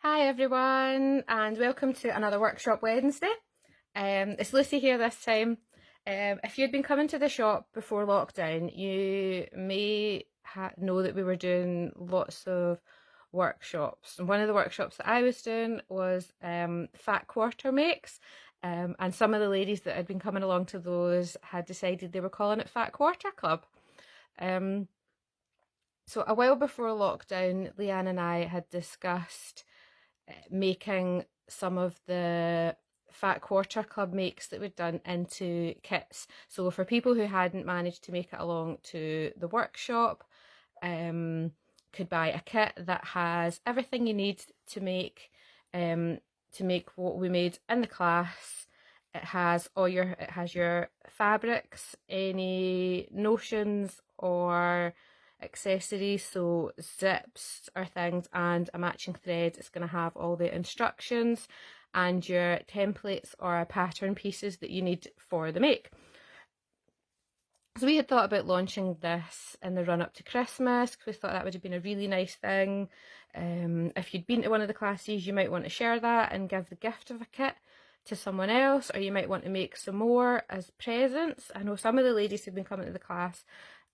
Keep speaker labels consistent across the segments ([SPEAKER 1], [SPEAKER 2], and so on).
[SPEAKER 1] Hi everyone, and welcome to another Workshop Wednesday. It's Lucy here this time. If you'd been coming to the shop before lockdown, you may know that we were doing lots of workshops. And one of the workshops that I was doing was fat quarter makes. And some of the ladies that had been coming along to those had decided they were calling it Fat Quarter Club. So a while before lockdown, Leanne and I had discussed making some of the Fat Quarter Club makes that we'd done into kits. So for people who hadn't managed to make it along to the workshop, could buy a kit that has everything you need to make what we made in the class. It has your fabrics, any notions or accessories, so zips or things, and a matching thread. It's going to have all the instructions and your templates or pattern pieces that you need for the make. So we had thought about launching this in the run up to Christmas because we thought that would have been a really nice thing. If you'd been to one of the classes, you might want to share that and give the gift of a kit to someone else, or you might want to make some more as presents. I know some of the ladies who've been coming to the class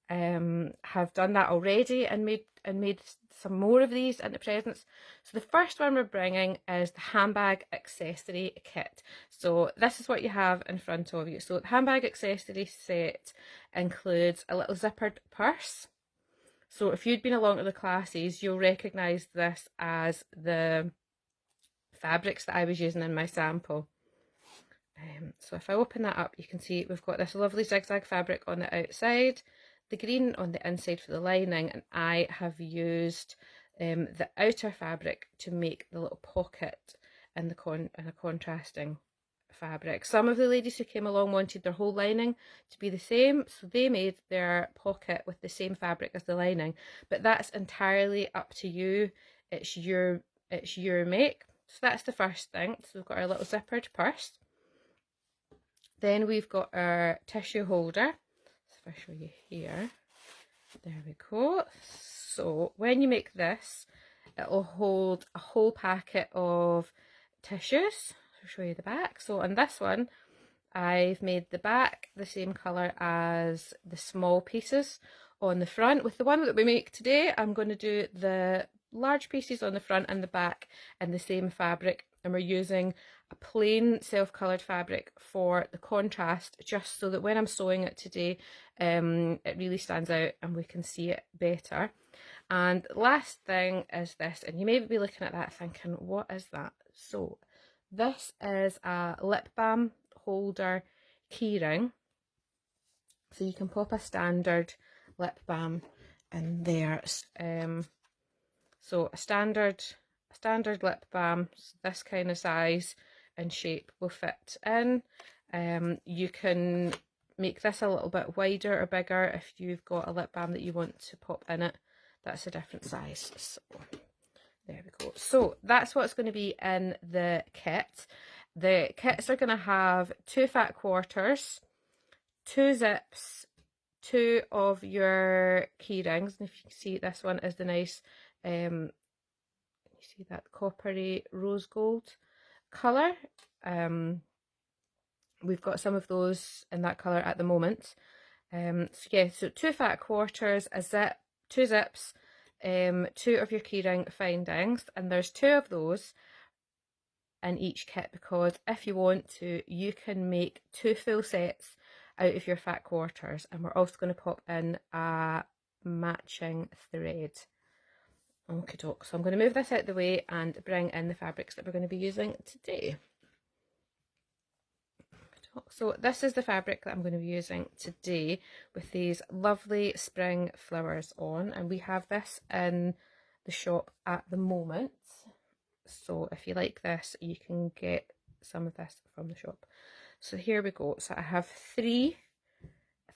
[SPEAKER 1] have done that already and made some more of these into presents. So the first one we're bringing is the handbag accessory kit. So this is what you have in front of you. So the handbag accessory set includes a little zippered purse. So if you'd been along to the classes, you'll recognise this as the fabrics that I was using in my sample. So if I open that up, you can see we've got this lovely zigzag fabric on the outside, the green on the inside for the lining, and I have used the outer fabric to make the little pocket in a contrasting fabric. Some of the ladies who came along wanted their whole lining to be the same, so they made their pocket with the same fabric as the lining, but that's entirely up to you. It's your make. So that's the first thing. So we've got our little zippered purse. Then we've got our tissue holder. So if I show you here, there we go. So when you make this, it'll hold a whole packet of tissues. I'll show you the back. So on this one, I've made the back the same colour as the small pieces on the front. With the one that we make today, I'm going to do the large pieces on the front and the back in the same fabric, and we're using a plain self-coloured fabric for the contrast, just so that when I'm sewing it today, it really stands out and we can see it better. And last thing is this, and you may be looking at that thinking, what is that? So this is a lip balm holder keyring. So you can pop a standard lip balm in there. So a standard lip balm, this kind of size and shape, will fit in. You can make this a little bit wider or bigger if you've got a lip balm that you want to pop in it. That's a different size. So there we go. So that's what's going to be in the kit. The kits are going to have 2 fat quarters, 2 zips, 2 of your key rings, and if you can see, this one is the nice you see that coppery rose gold colour. We've got some of those in that colour at the moment. So yeah, so 2 fat quarters, a zip, 2 zips, 2 of your keyring findings, and there's 2 of those in each kit, because if you want to, you can make 2 full sets out of your fat quarters, and we're also going to pop in a matching thread. Okay, doke. So I'm going to move this out of the way and bring in the fabrics that we're going to be using today. So this is the fabric that I'm going to be using today, with these lovely spring flowers on, and we have this in the shop at the moment. So if you like this, you can get some of this from the shop. So here we go. So I have three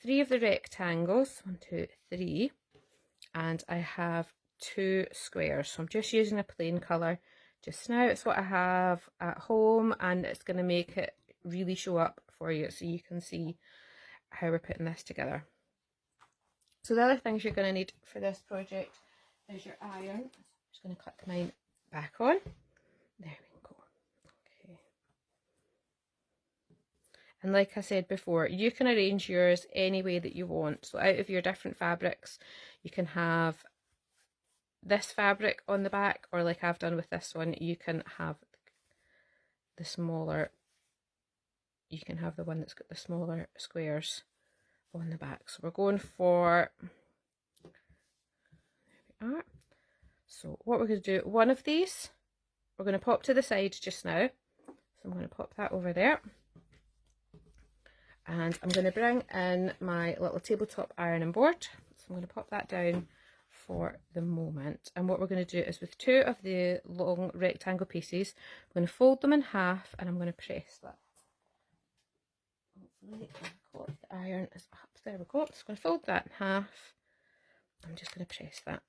[SPEAKER 1] of the rectangles, 1, 2, 3, and I have 2 squares. So I'm just using a plain colour just now. It's what I have at home, and it's going to make it really show up for you so you can see how we're putting this together. So the other things you're going to need for this project is your iron. I'm just going to click mine back on. There we go. Okay. And like I said before, you can arrange yours any way that you want. So out of your different fabrics, you can have this fabric on the back, or like I've done with this one, you can have the smaller, you can have the one that's got the smaller squares on the back. So we're going for, there we are. So what we're going to do, one of these, we're going to pop to the side just now. So I'm going to pop that over there. And I'm going to bring in my little tabletop ironing board. So I'm going to pop that down for the moment. And what we're going to do is with two of the long rectangle pieces, I'm going to fold them in half and I'm going to press that. The iron is up. There we go. Just going to fold that in half. I'm just going to press that.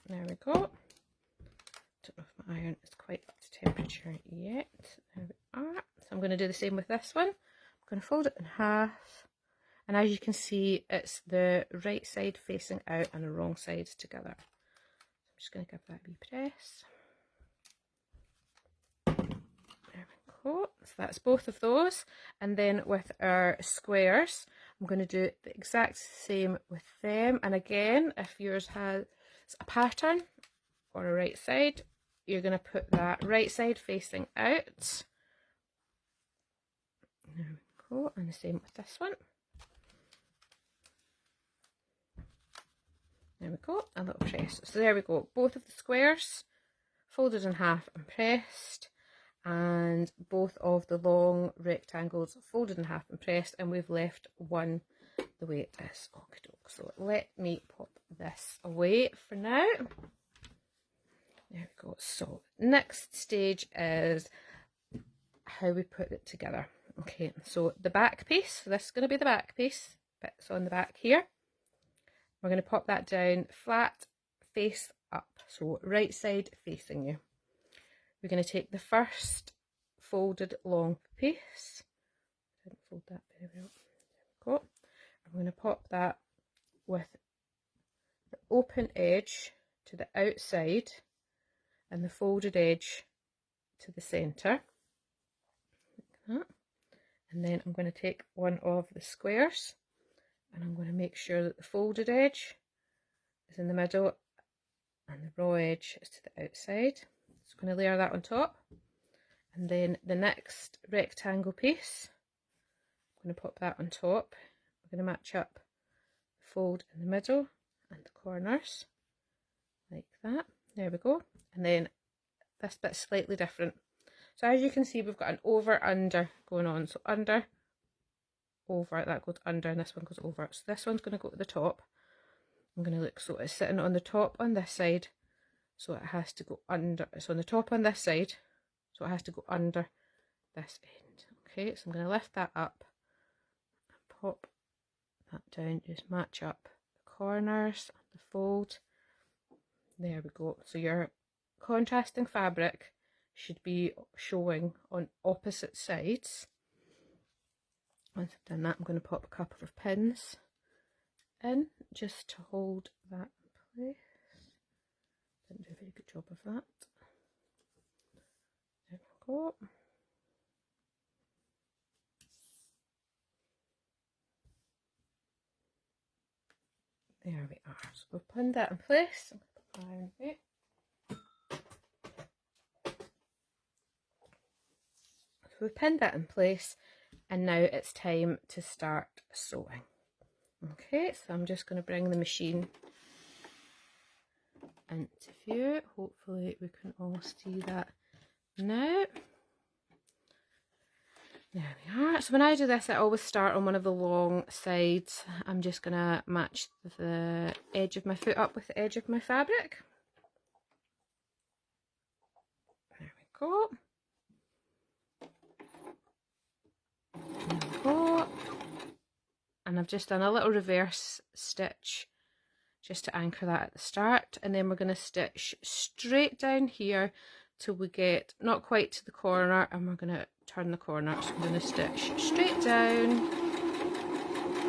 [SPEAKER 1] There we go. Don't know if my iron is quite up to temperature yet. There we are. So I'm going to do the same with this one. I'm going to fold it in half. And as you can see, it's the right side facing out and the wrong sides together. I'm just going to give that a wee press. There we go. So that's both of those. And then with our squares, I'm going to do the exact same with them. And again, if yours has a pattern on a right side, you're going to put that right side facing out. There we go. And the same with this one. There we go, a little press. So there we go, both of the squares folded in half and pressed, and both of the long rectangles folded in half and pressed, and we've left one the way it is. Okay, so let me pop this away for now. There we go. So next stage is how we put it together. Okay, so the back piece, so this is going to be the back piece, bits on the back here. We're going to pop that down flat, face up, so right side facing you. We're going to take the first folded long piece. I didn't fold that very well. There we go. I'm going to pop that with the open edge to the outside and the folded edge to the centre. Like that. And then I'm going to take one of the squares, and I'm going to make sure that the folded edge is in the middle and the raw edge is to the outside. So I'm going to layer that on top. And then the next rectangle piece, I'm going to pop that on top. We're going to match up the fold in the middle and the corners like that. There we go. And then this bit's slightly different. So as you can see, we've got an over-under going on. So under, over, that goes under, and this one goes over. So this one's going to go to the top. I'm going to look, so it's sitting on the top on this side, so it has to go under. It's on the top on this side, so it has to go under this end. Okay, so I'm going to lift that up and pop that down. Just match up the corners and the fold. There we go. So your contrasting fabric should be showing on opposite sides. Once I've done that, I'm going to pop a couple of pins in just to hold that in place. Didn't do a very good job of that. There we go. There we are. So we've pinned that in place. I'm going to put my iron away. So we've pinned that in place, and now it's time to start sewing. Okay, so I'm just going to bring the machine into view. Hopefully we can all see that now. There we are. So when I do this, I always start on one of the long sides. I'm just going to match the edge of my foot up with the edge of my fabric. There we go. There we go. And I've just done a little reverse stitch just to anchor that at the start, and then we're going to stitch straight down here till we get not quite to the corner, and we're going to turn the corner. So I'm going to stitch straight down,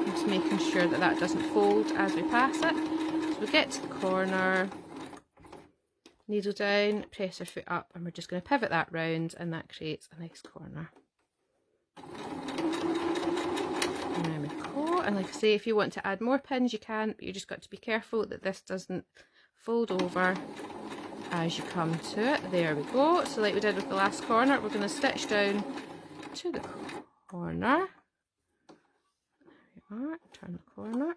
[SPEAKER 1] just making sure that that doesn't fold as we pass it. So we get to the corner, needle down, press our foot up, and we're just going to pivot that round, and that creates a nice corner. And there we go. And like I say, if you want to add more pins you can, but you just got to be careful that this doesn't fold over as you come to it. There we go. So like we did with the last corner, we're going to stitch down to the corner. There we are, turn the corner.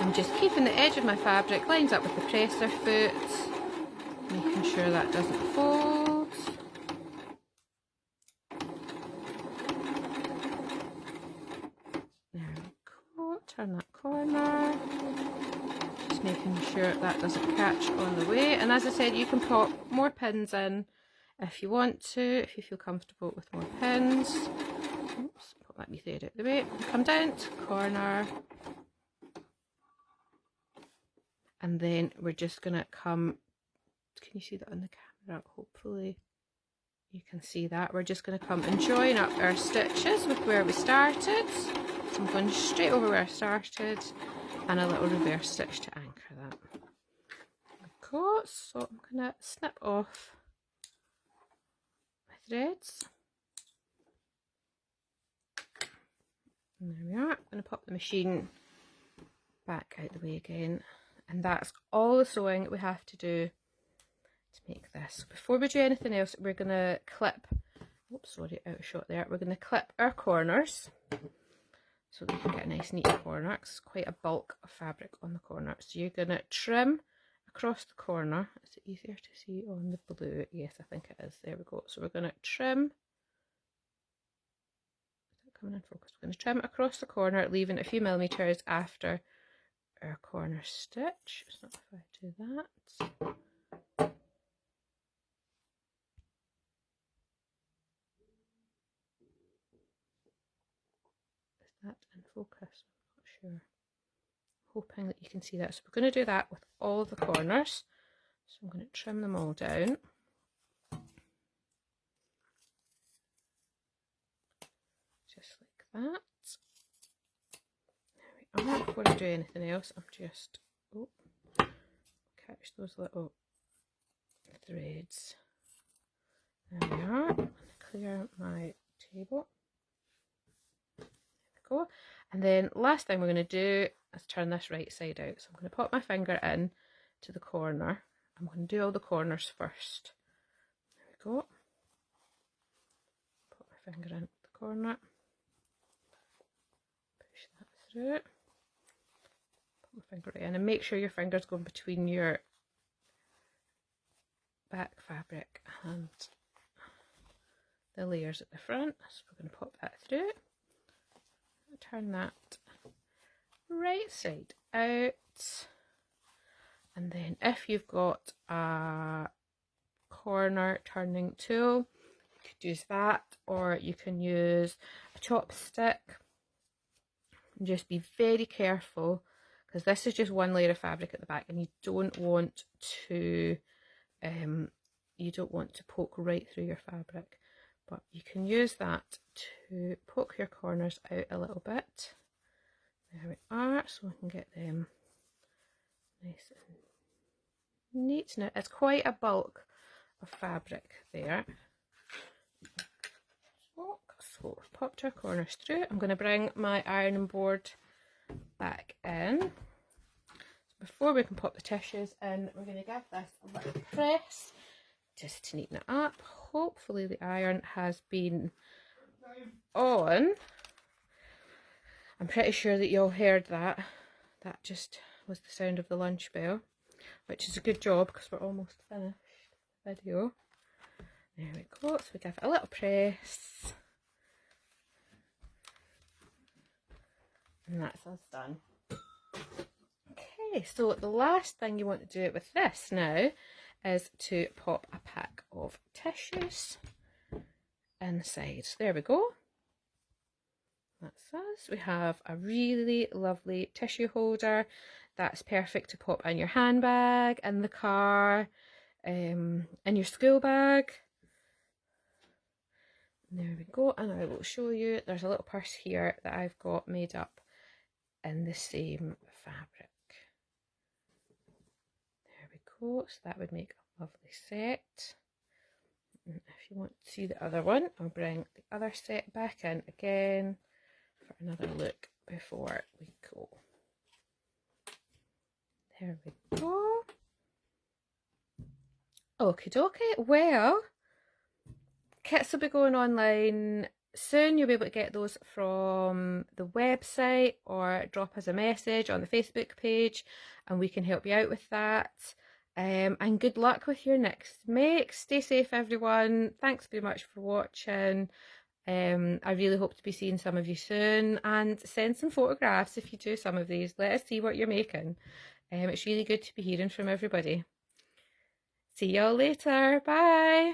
[SPEAKER 1] I'm just keeping the edge of my fabric lined up with the presser foot, making sure that doesn't fold. There we go, turn that corner. Just making sure that doesn't catch on the way. And as I said, you can pop more pins in if you want to, if you feel comfortable with more pins. Oops, put that wee thread out the way. Come down to the corner. And then we're just going to come, can you see that on the camera? Hopefully you can see that. We're just going to come and join up our stitches with where we started. So I'm going straight over where I started and a little reverse stitch to anchor that. There we go. So I'm going to snip off my threads. And there we are. I'm going to pop the machine back out the way again. And that's all the sewing we have to do to make this. So before we do anything else, we're going to clip, oops, sorry, out of shot there. We're going to clip our corners so that we can get a nice neat corner. It's quite a bulk of fabric on the corner. So you're going to trim across the corner. Is it easier to see on the blue? Yes, I think it is. There we go. So we're going to trim. Is that coming in focus? We're going to trim across the corner, leaving a few millimeters after our corner stitch. So if I do that, is that in focus? I'm not sure. Hoping that you can see that. So we're going to do that with all of the corners. So I'm going to trim them all down. Just like that. There we are. Before I do anything else, I'm just catch those little threads. There we are. I'm going to clear my table. There we go. And then last thing we're going to do is turn this right side out. So I'm going to pop my finger in to the corner. I'm going to do all the corners first. There we go. Put my finger into the corner. Push that through. Put my finger right in and make sure your finger's going between your back fabric and the layers at the front. So we're going to pop that through. Turn that right side out. And then if you've got a corner turning tool, you could use that, or you can use a chopstick. And just be very careful, because this is just one layer of fabric at the back, and you don't want to poke right through your fabric. But you can use that to poke your corners out a little bit. There we are, so we can get them nice and neat. Now it's quite a bulk of fabric there. So we've popped our corners through. I'm going to bring my ironing board back in. So before we can pop the tissues in, we're going to give this a little press just to neaten it up. Hopefully the iron has been on. I'm pretty sure that you all heard that. That just was the sound of the lunch bell, which is a good job because we're almost finished the video. There we go. So we give it a little press. And that's us done. Okay, so the last thing you want to do with this now is to pop a pack of tissues inside. There we go. That's us. We have a really lovely tissue holder that's perfect to pop in your handbag, in the car, in your school bag. There we go, and I will show you. There's a little purse here that I've got made up in the same fabric. go. So that would make a lovely set. And if you want to see the other one, I'll bring the other set back in again for another look before we go. There we go. Okie dokie. Well, kits will be going online soon. You'll be able to get those from the website or drop us a message on the Facebook page and we can help you out with that. And good luck with your next make. Stay safe, everyone. Thanks very much for watching. I really hope to be seeing some of you soon, and send some photographs if you do some of these. Let us see what you're making. It's really good to be hearing from everybody. See y'all later. Bye.